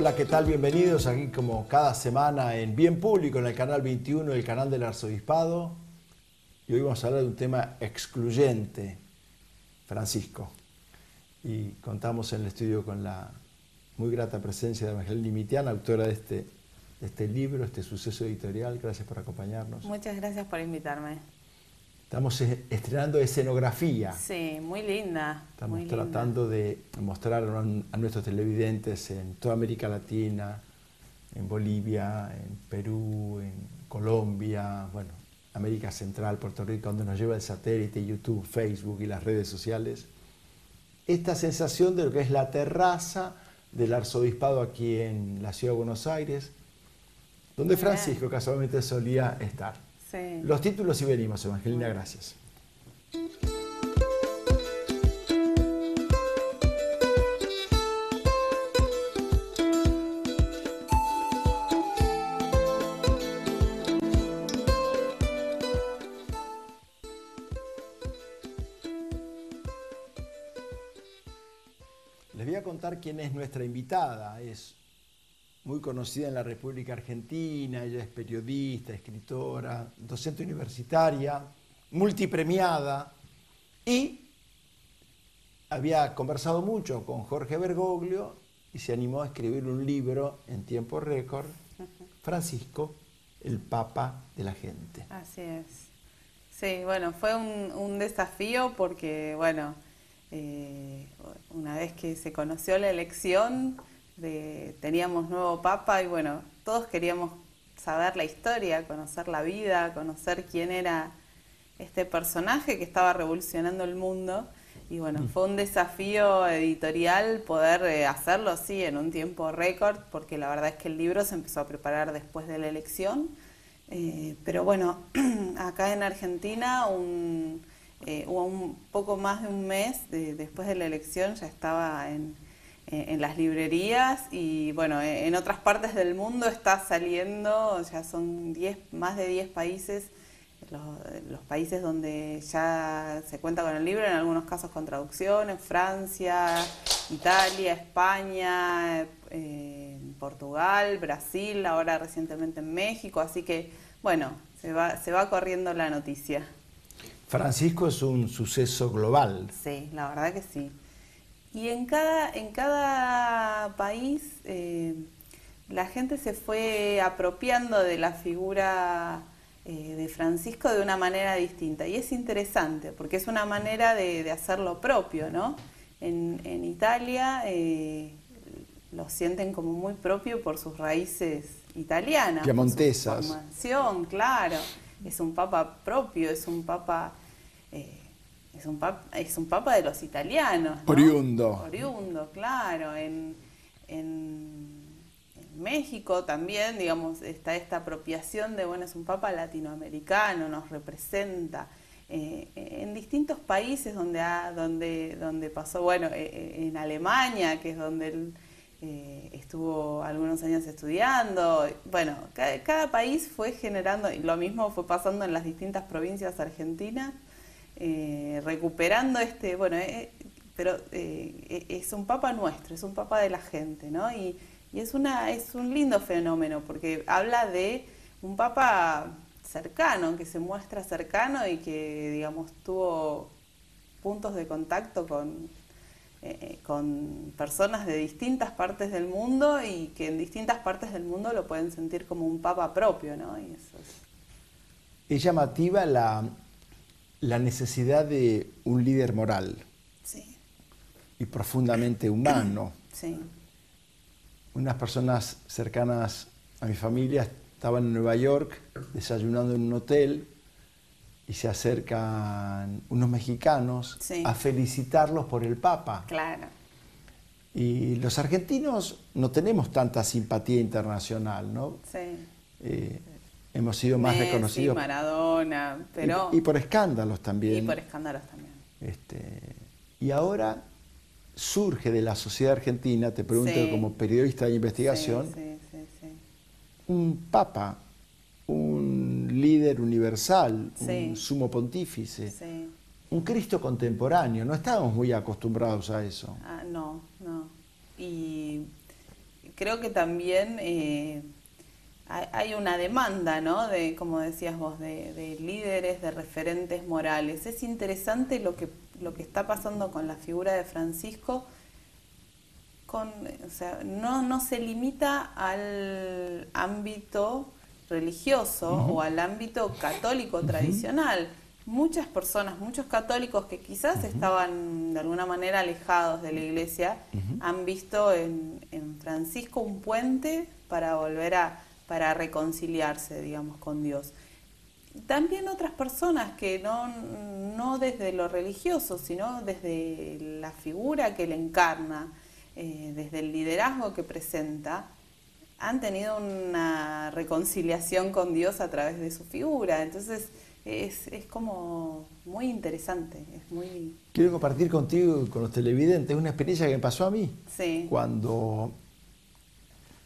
Hola, ¿qué tal? Bienvenidos aquí como cada semana en Bien Público, en el canal 21, el canal del Arzobispado. Y hoy vamos a hablar de un tema excluyente, Francisco. Y contamos en el estudio con la muy grata presencia de Evangelina Mitián, autora de este libro, este suceso editorial. Gracias por acompañarnos. Muchas gracias por invitarme. Estamos estrenando escenografía. Sí, muy linda. Estamos muy tratando de mostrar a nuestros televidentes en toda América Latina, en Bolivia, en Perú, en Colombia, bueno, América Central, Puerto Rico, donde nos lleva el satélite, YouTube, Facebook y las redes sociales, esta sensación de lo que es la terraza del arzobispado aquí en la ciudad de Buenos Aires, donde Francisco casualmente solía estar. Sí. Los títulos y venimos, Evangelina, gracias. Les voy a contar quién es nuestra invitada. Es muy conocida en la República Argentina, ella es periodista, escritora, docente universitaria, multipremiada y había conversado mucho con Jorge Bergoglio y se animó a escribir un libro en tiempo récord, Francisco, el Papa de la Gente. Así es. Sí, bueno, fue un desafío porque, bueno, una vez que se conoció la elección, teníamos nuevo Papa y, bueno, todos queríamos saber la historia, conocer la vida, conocer quién era este personaje que estaba revolucionando el mundo. Y bueno, fue un desafío editorial poder hacerlo así en un tiempo récord, porque la verdad es que el libro se empezó a preparar después de la elección. Pero bueno, acá en Argentina, hubo un poco más de un mes después de la elección, ya estaba en las librerías y bueno, en otras partes del mundo está saliendo, ya son más de 10 países, los países donde ya se cuenta con el libro, en algunos casos con traducciones, Francia, Italia, España, Portugal, Brasil, ahora recientemente en México, así que bueno, se va corriendo la noticia. Francisco es un suceso global. Sí, la verdad que sí. Y en cada país la gente se fue apropiando de la figura de Francisco de una manera distinta. Y es interesante, porque es una manera de hacer lo propio, ¿no? En Italia lo sienten como muy propio por sus raíces italianas. Piemontesas. Por su formación, claro. Es un papa propio, es un papa... Es un papa de los italianos, ¿no? Oriundo, claro. En México también, digamos, está esta apropiación de, bueno, es un papa latinoamericano, nos representa. En distintos países donde pasó, bueno, en Alemania, que es donde él estuvo algunos años estudiando. Bueno, cada país fue generando, y lo mismo fue pasando en las distintas provincias argentinas, recuperando pero es un papa nuestro, es un papa de la gente, ¿no? Y es un lindo fenómeno porque habla de un papa cercano, que se muestra cercano y que, digamos, tuvo puntos de contacto con personas de distintas partes del mundo y que en distintas partes del mundo lo pueden sentir como un papa propio, ¿no? Y eso Es llamativa la necesidad de un líder moral. Sí. Y profundamente humano. Sí. Unas personas cercanas a mi familia estaban en Nueva York desayunando en un hotel y se acercan unos mexicanos a felicitarlos por el Papa. Claro. Y los argentinos no tenemos tanta simpatía internacional, ¿no? Sí. Hemos sido más reconocidos. Maradona, pero... Y por escándalos también. Y por escándalos también. Y ahora surge de la sociedad argentina, te pregunto como periodista de investigación, un papa, un líder universal, un sumo pontífice, un Cristo contemporáneo. No estábamos muy acostumbrados a eso. No. Y creo que también hay una demanda, ¿no? De, como decías vos, de líderes, de referentes morales. Es interesante lo que está pasando con la figura de Francisco. O sea, no se limita al ámbito religioso o al ámbito católico tradicional. Muchas personas, muchos católicos que quizás estaban de alguna manera alejados de la iglesia, han visto en Francisco un puente para volver para reconciliarse, digamos, con Dios. También otras personas que no desde lo religioso, sino desde la figura que él encarna, desde el liderazgo que presenta, han tenido una reconciliación con Dios a través de su figura. Entonces es como muy interesante. Quiero compartir contigo y con los televidentes una experiencia que me pasó a mí. Sí. Cuando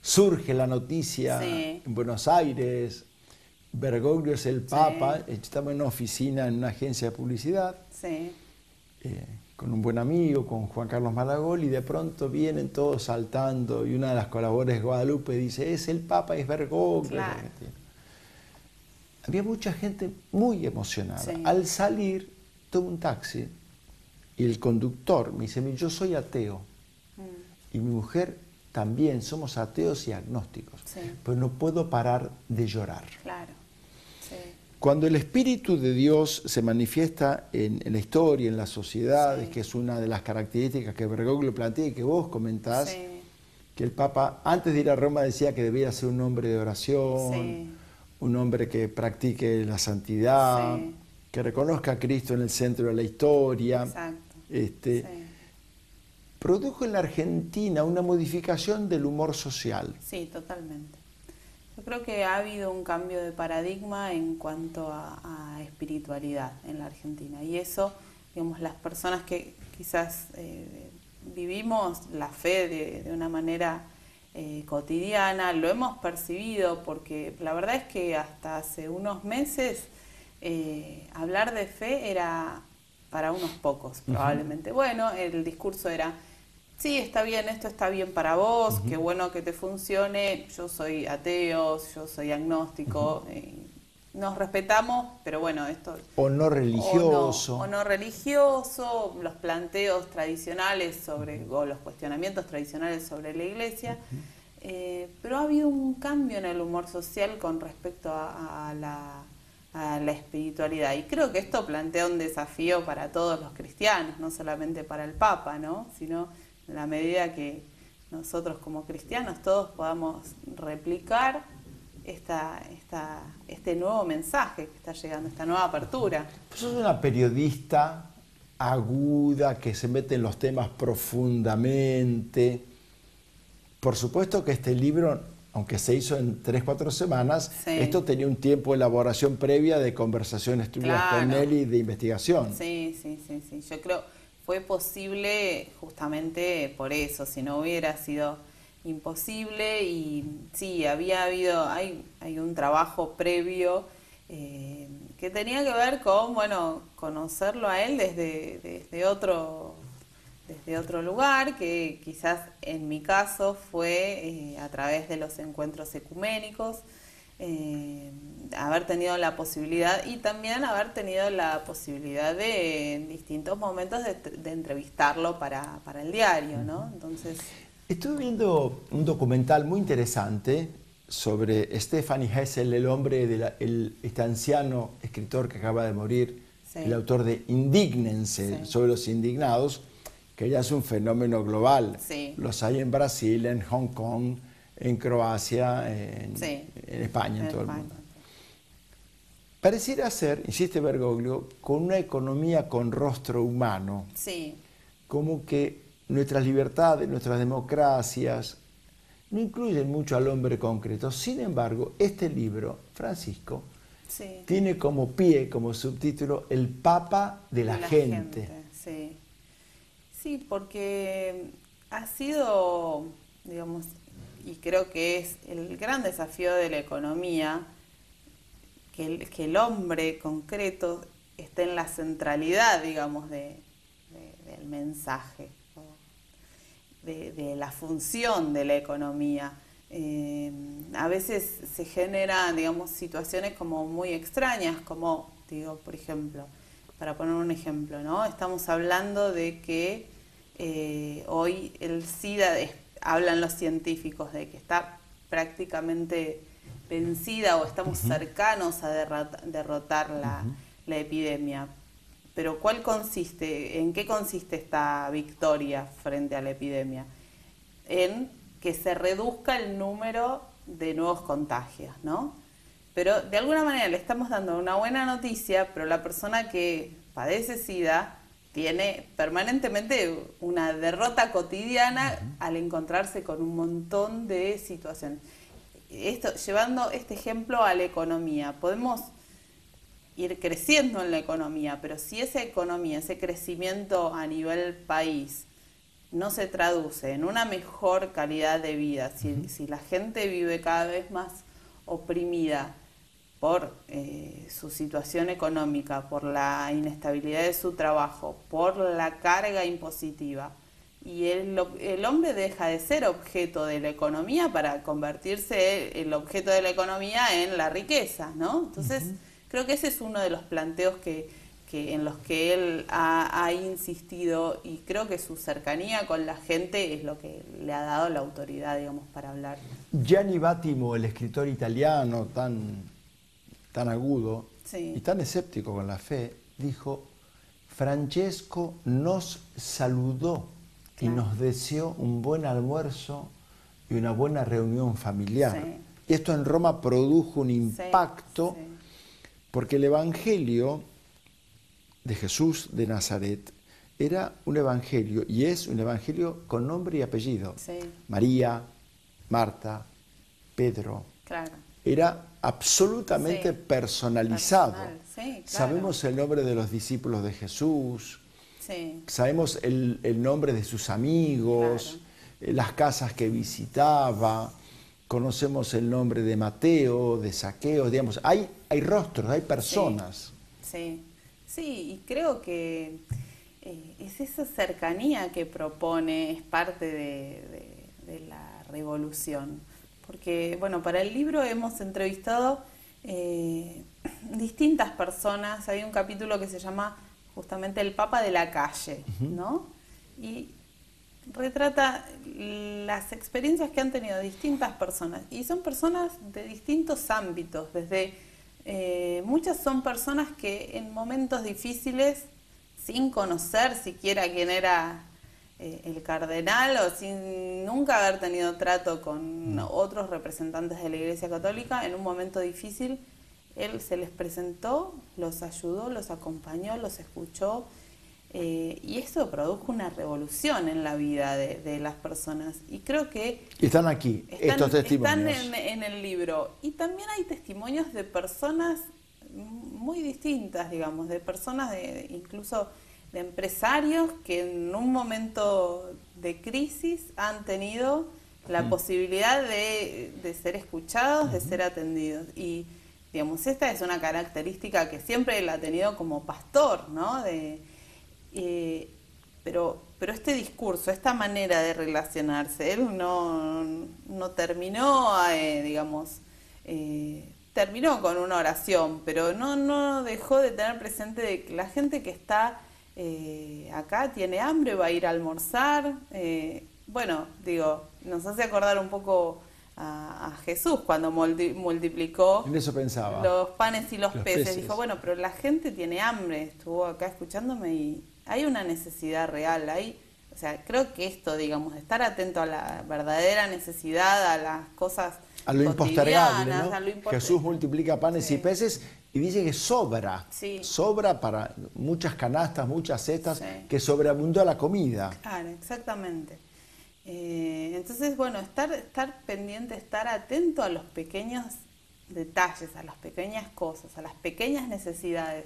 surge la noticia en Buenos Aires, Bergoglio es el Papa, estamos en una oficina, en una agencia de publicidad, con un buen amigo, con Juan Carlos Maragall, y de pronto vienen todos saltando y una de las colaboradoras, Guadalupe, dice, es el Papa, es Bergoglio. Claro. Había mucha gente muy emocionada. Al salir, tomo un taxi y el conductor me dice, yo soy ateo y mi mujer también, somos ateos y agnósticos, pero no puedo parar de llorar. Claro. Cuando el Espíritu de Dios se manifiesta en la historia, en las sociedades, que es una de las características que Bergoglio plantea y que vos comentás, que el Papa antes de ir a Roma decía que debía ser un hombre de oración, un hombre que practique la santidad, que reconozca a Cristo en el centro de la historia. Produjo en la Argentina una modificación del humor social. Sí, totalmente. Yo creo que ha habido un cambio de paradigma en cuanto a espiritualidad en la Argentina. Y eso, digamos, las personas que quizás vivimos la fe de una manera cotidiana, lo hemos percibido, porque la verdad es que hasta hace unos meses hablar de fe era para unos pocos, probablemente. Bueno, el discurso era, sí, está bien, esto está bien para vos, qué bueno que te funcione, yo soy ateo, yo soy agnóstico, nos respetamos, pero bueno, esto... O no religioso. O no religioso, los planteos tradicionales sobre, o los cuestionamientos tradicionales sobre la iglesia, pero ha habido un cambio en el humor social con respecto a la espiritualidad. Y creo que esto plantea un desafío para todos los cristianos, no solamente para el Papa, ¿no? Sino en la medida que nosotros como cristianos todos podamos replicar este nuevo mensaje que está llegando, esta nueva apertura. Pues sos una periodista aguda, que se mete en los temas profundamente. Por supuesto que este libro, aunque se hizo en 3-4 semanas, esto tenía un tiempo de elaboración previa, de conversaciones tuyas con él y de investigación. Sí. Yo creo fue posible justamente por eso, si no hubiera sido imposible. Y sí, hay un trabajo previo que tenía que ver con, bueno, conocerlo a él desde otro lugar, que quizás en mi caso fue a través de los encuentros ecuménicos, haber tenido la posibilidad y también haber tenido la posibilidad de en distintos momentos de entrevistarlo para el diario, ¿no? Entonces... Estuve viendo un documental muy interesante sobre Stephanie Hessel, el hombre de este anciano escritor que acaba de morir, el autor de Indígnense, sobre los indignados, que ya es un fenómeno global. Los hay en Brasil, en Hong Kong, en Croacia, en España, en todo el mundo. Pareciera ser, insiste Bergoglio, con una economía con rostro humano. Como que nuestras libertades, nuestras democracias, no incluyen mucho al hombre concreto. Sin embargo, este libro, Francisco, tiene como pie, como subtítulo, el Papa de la gente. Sí, porque ha sido, digamos, y creo que es el gran desafío de la economía, que el hombre concreto esté en la centralidad, digamos, del mensaje, de la función de la economía. A veces se generan, digamos, situaciones como muy extrañas, como, digo, por ejemplo, para poner un ejemplo, ¿no? Estamos hablando de que hoy el SIDA, hablan los científicos, de que está prácticamente vencida o estamos cercanos a derrotar la epidemia. Pero ¿en qué consiste esta victoria frente a la epidemia? En que se reduzca el número de nuevos contagios, ¿no? Pero de alguna manera le estamos dando una buena noticia, pero la persona que padece SIDA tiene permanentemente una derrota cotidiana al encontrarse con un montón de situaciones. Llevando este ejemplo a la economía, podemos ir creciendo en la economía, pero si esa economía, ese crecimiento a nivel país no se traduce en una mejor calidad de vida, si la gente vive cada vez más oprimida por su situación económica, por la inestabilidad de su trabajo, por la carga impositiva, y el hombre deja de ser objeto de la economía para convertirse el objeto de la economía en la riqueza, ¿no? Entonces, creo que ese es uno de los planteos en los que él ha insistido, y creo que su cercanía con la gente es lo que le ha dado la autoridad, digamos, para hablar. Gianni Vattimo, el escritor italiano tan agudo y tan escéptico con la fe, dijo: Francesco nos saludó y nos deseó un buen almuerzo y una buena reunión familiar. Y esto en Roma produjo un impacto, porque el Evangelio de Jesús de Nazaret era un evangelio, y es un evangelio con nombre y apellido. María, Marta, Pedro. Era absolutamente personalizado. Sabemos el nombre de los discípulos de Jesús, sabemos el nombre de sus amigos, las casas que visitaba, conocemos el nombre de Mateo, de Zaqueo, digamos, hay rostros, hay personas. Sí, y creo que es esa cercanía que propone, es parte de la revolución. Porque, bueno, para el libro hemos entrevistado distintas personas. Hay un capítulo que se llama justamente El Papa de la Calle, ¿no? Y retrata las experiencias que han tenido distintas personas. Y son personas de distintos ámbitos, muchas son personas que en momentos difíciles, sin conocer siquiera quién era el cardenal, o sin nunca haber tenido trato con otros representantes de la Iglesia Católica, en un momento difícil, él se les presentó, los ayudó, los acompañó, los escuchó, y esto produjo una revolución en la vida de las personas. Y creo que están aquí, estos testimonios. Están en el libro. Y también hay testimonios de personas muy distintas, digamos, de personas, incluso de empresarios que en un momento de crisis han tenido la posibilidad de ser escuchados, de ser atendidos. Y, digamos, esta es una característica que siempre él ha tenido como pastor, ¿no? Pero este discurso, esta manera de relacionarse, él no terminó, terminó con una oración, pero no dejó de tener presente de que la gente que está acá tiene hambre, va a ir a almorzar. Nos hace acordar un poco a Jesús cuando multiplicó los panes y los peces. Dijo, bueno, pero la gente tiene hambre, estuvo acá escuchándome y hay una necesidad real, o sea, creo que esto, digamos, de estar atento a la verdadera necesidad, a las cosas a lo impostergable, ¿no? A lo Jesús multiplica panes y peces y dice que sobra, sobra para muchas canastas, muchas cestas, que sobreabundó la comida. Claro, exactamente. Entonces, bueno, estar pendiente, estar atento a los pequeños detalles, a las pequeñas cosas, a las pequeñas necesidades.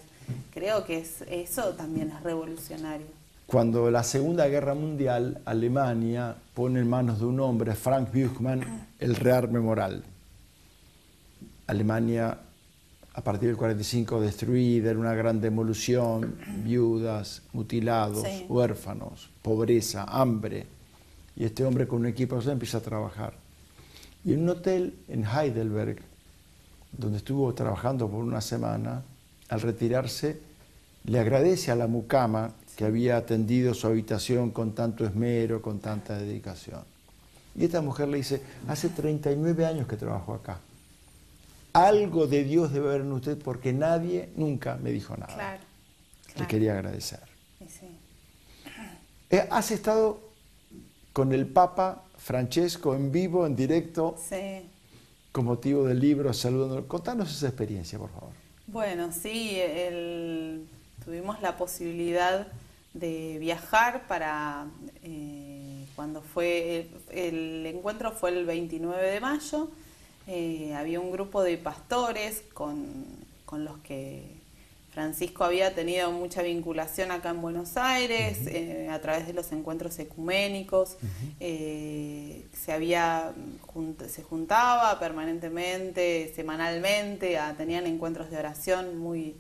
Creo que eso también es revolucionario. Cuando la Segunda Guerra Mundial, Alemania pone en manos de un hombre, Frank Buchmann, el rearme moral. Alemania, a partir del 45, destruida, en una gran demolición, viudas, mutilados, huérfanos, pobreza, hambre. Y este hombre con un equipo empieza a trabajar. Y en un hotel en Heidelberg, donde estuvo trabajando por una semana, al retirarse, le agradece a la mucama que había atendido su habitación con tanto esmero, con tanta dedicación. Y esta mujer le dice, hace 39 años que trabajo acá. Algo de Dios debe haber en usted porque nadie nunca me dijo nada. Claro, Le quería agradecer. Sí. ¿Has estado con el Papa Francesco en vivo, en directo, Sí. con motivo del libro, saludándolo? Contanos esa experiencia, por favor. Bueno, sí, tuvimos la posibilidad de viajar para cuando fue el encuentro fue el 29 de mayo. Había un grupo de pastores con los que Francisco había tenido mucha vinculación acá en Buenos Aires, a través de los encuentros ecuménicos. Se juntaba permanentemente, semanalmente, tenían encuentros de oración muy,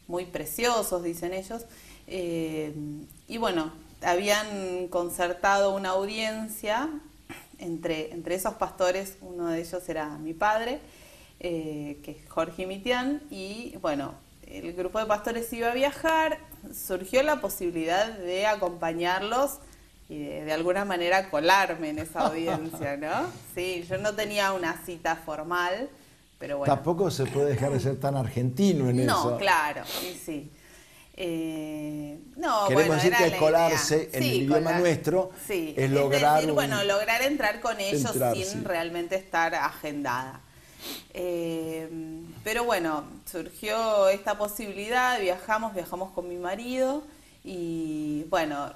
muy preciosos, dicen ellos. Y bueno, habían concertado una audiencia entre esos pastores. Uno de ellos era mi padre, que es Jorge Mitián, y bueno, el grupo de pastores iba a viajar, surgió la posibilidad de acompañarlos y de alguna manera colarme en esa audiencia, ¿no? Sí, yo no tenía una cita formal, pero bueno. Tampoco se puede dejar de ser tan argentino en eso. No, claro, sí. No, Queremos bueno, decir era que colarse en el idioma nuestro es lograr decir, bueno, lograr entrar con ellos sin realmente estar agendada. Pero bueno, surgió esta posibilidad, viajamos con mi marido y bueno,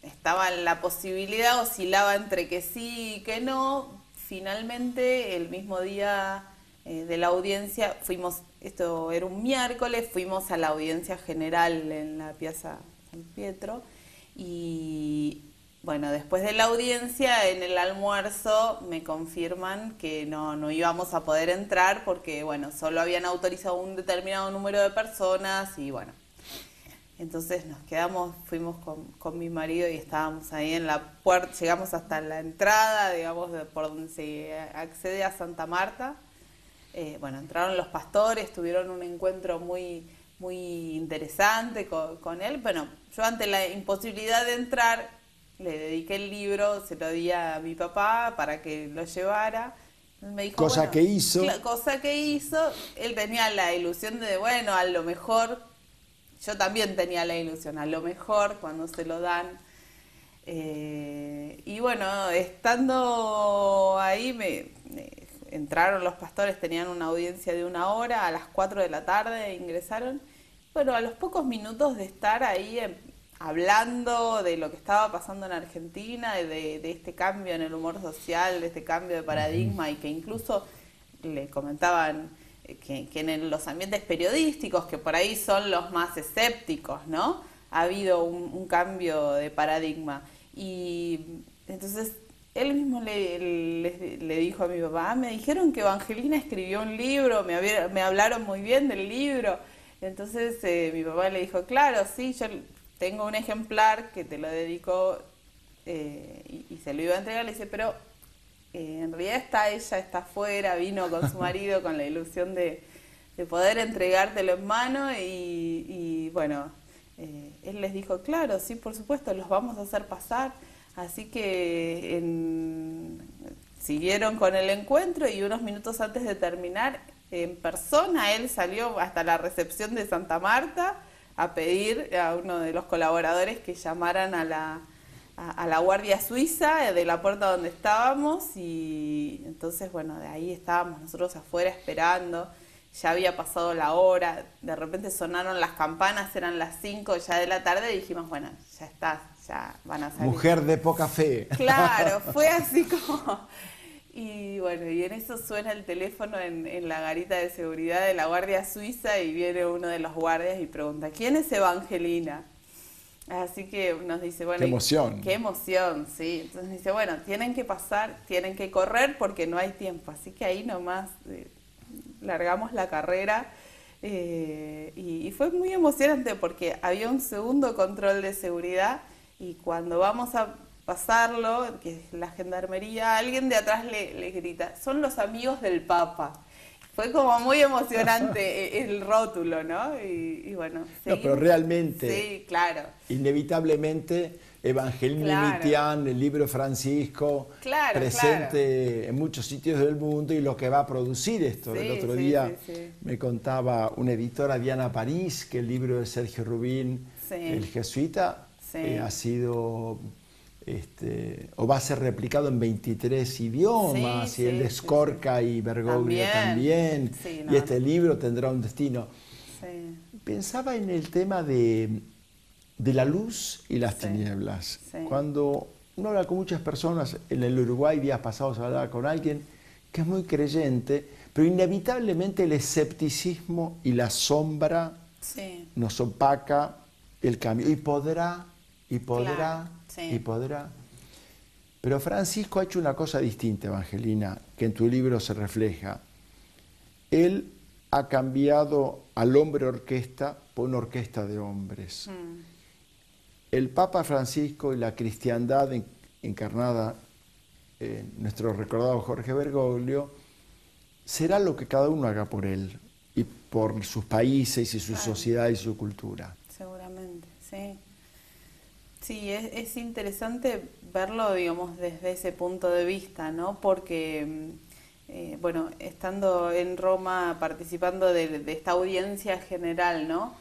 estaba la posibilidad, oscilaba entre que sí y que no. Finalmente, el mismo día de la audiencia, esto era un miércoles, fuimos a la audiencia general en la Piazza San Pietro y bueno, después de la audiencia, en el almuerzo me confirman que no íbamos a poder entrar porque, bueno, solo habían autorizado un determinado número de personas y, bueno. Entonces fuimos con mi marido y estábamos ahí en la puerta, llegamos hasta la entrada, digamos, por donde se accede a Santa Marta. Bueno, entraron los pastores, tuvieron un encuentro muy, muy interesante con él. Bueno, yo ante la imposibilidad de entrar, le dediqué el libro, se lo di a mi papá para que lo llevara. Me dijo, cosa que hizo. Cosa que hizo. Él tenía la ilusión de, bueno, a lo mejor, yo también tenía la ilusión, a lo mejor cuando se lo dan. Y bueno, estando ahí, entraron los pastores, tenían una audiencia de 1 hora, a las 4 de la tarde ingresaron. Bueno, a los pocos minutos de estar ahí hablando de lo que estaba pasando en Argentina, de este cambio en el humor social, de este cambio de paradigma, y que incluso le comentaban que en los ambientes periodísticos, que por ahí son los más escépticos, ¿no? Ha habido un cambio de paradigma. Y entonces él mismo le dijo a mi papá, me dijeron que Evangelina escribió un libro, me hablaron muy bien del libro. Entonces mi papá le dijo, claro, sí, yo tengo un ejemplar que te lo dedico, y se lo iba a entregar. Le dice, pero en realidad ella está afuera, vino con su marido con la ilusión de poder entregártelo en mano y bueno, él les dijo, claro, sí, por supuesto, los vamos a hacer pasar. Así que siguieron con el encuentro y unos minutos antes de terminar, en persona, él salió hasta la recepción de Santa Marta a pedir a uno de los colaboradores que llamaran a la Guardia Suiza de la puerta donde estábamos, y entonces, bueno, de ahí estábamos nosotros afuera esperando. Ya había pasado la hora, de repente sonaron las campanas, eran las 5 ya de la tarde y dijimos, bueno, ya está, ya van a salir. Mujer de poca fe. Claro, fue así como... Y bueno, y en eso suena el teléfono en la garita de seguridad de la Guardia Suiza y viene uno de los guardias y pregunta, ¿quién es Evangelina? Así que nos dice, bueno... ¡Qué emoción! ¡Qué emoción!, sí. Entonces dice, bueno, tienen que pasar, tienen que correr porque no hay tiempo. Así que ahí nomás largamos la carrera y fue muy emocionante porque había un segundo control de seguridad y cuando vamos a pasarlo, que es la gendarmería, alguien de atrás le grita, son los amigos del Papa. Fue como muy emocionante el rótulo, ¿no? Y bueno, no, pero realmente, sí, claro, inevitablemente, Evangelina claro, Mitian, el libro de Francisco, claro, presente claro, en muchos sitios del mundo, y lo que va a producir esto. sí, El otro sí, día sí, sí. me contaba una editora, Diana París, que el libro de Sergio Rubín, Sí, el jesuita, sí. ha sido, o va a ser replicado en 23 idiomas, Sí, y el de sí, sí, Scorca y Bergoglio también, Sí, y este libro tendrá un destino. Sí, Pensaba en el tema de la luz y las sí, tinieblas. sí. Cuando uno habla con muchas personas, en el Uruguay días pasados hablaba con alguien que es muy creyente, pero inevitablemente el escepticismo y la sombra Sí, nos opaca el cambio. Y podrá, claro, sí. y podrá. Pero Francisco ha hecho una cosa distinta, Evangelina, que en tu libro se refleja. Él ha cambiado al hombre orquesta por una orquesta de hombres. El Papa Francisco y la cristiandad encarnada en nuestro recordado Jorge Bergoglio será lo que cada uno haga por él y por sus países y su Claro. sociedad y su cultura. Seguramente, sí. Sí, es interesante verlo, digamos, desde ese punto de vista, ¿no? Porque, bueno, estando en Roma, participando de esta audiencia general, ¿no?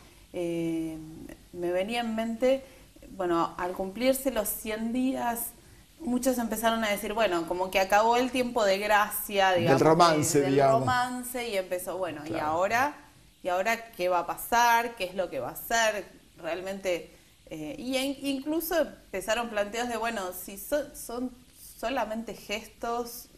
Me venía en mente, bueno, al cumplirse los 100 días, muchos empezaron a decir, bueno, como que acabó el tiempo de gracia, digamos. Del romance, del digamos. romance, y empezó, bueno, Claro. ¿y ahora qué va a pasar? ¿Qué es lo que va a hacer? Realmente... incluso empezaron planteos de, bueno, si son solamente gestos,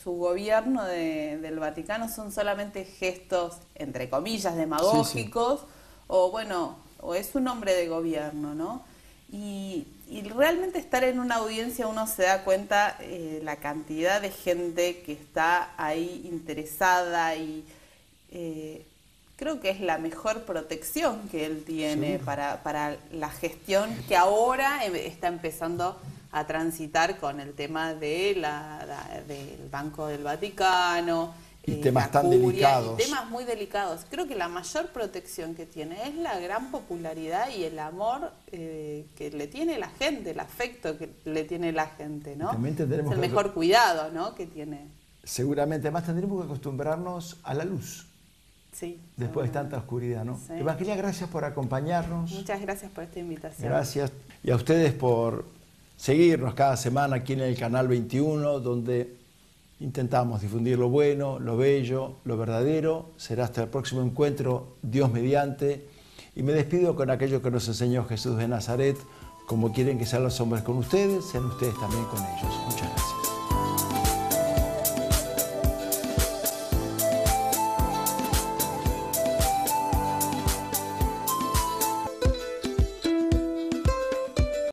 su gobierno del Vaticano son solamente gestos, entre comillas, demagógicos, Sí, sí. o bueno, o es un hombre de gobierno, ¿no? Y realmente estar en una audiencia uno se da cuenta la cantidad de gente que está ahí interesada y... creo que es la mejor protección que él tiene para la gestión que ahora está empezando a transitar con el tema de del Banco del Vaticano, Y temas la tan curia, delicados. y temas muy delicados. Creo que la mayor protección que tiene es la gran popularidad y el amor que le tiene la gente, el afecto que le tiene la gente, ¿no? También Es tendremos el que- mejor cuidado, ¿no? Que tiene. Seguramente, además tendremos que acostumbrarnos a la luz Sí. después de seguramente. tanta oscuridad, ¿no? Sí. Evangelia, gracias por acompañarnos. Muchas gracias por esta invitación. Gracias. Y a ustedes por seguirnos cada semana aquí en el Canal 21, donde intentamos difundir lo bueno, lo bello, lo verdadero. Será hasta el próximo encuentro, Dios mediante. Y me despido con aquello que nos enseñó Jesús de Nazaret. Como quieren que sean los hombres con ustedes, sean ustedes también con ellos. Muchas gracias.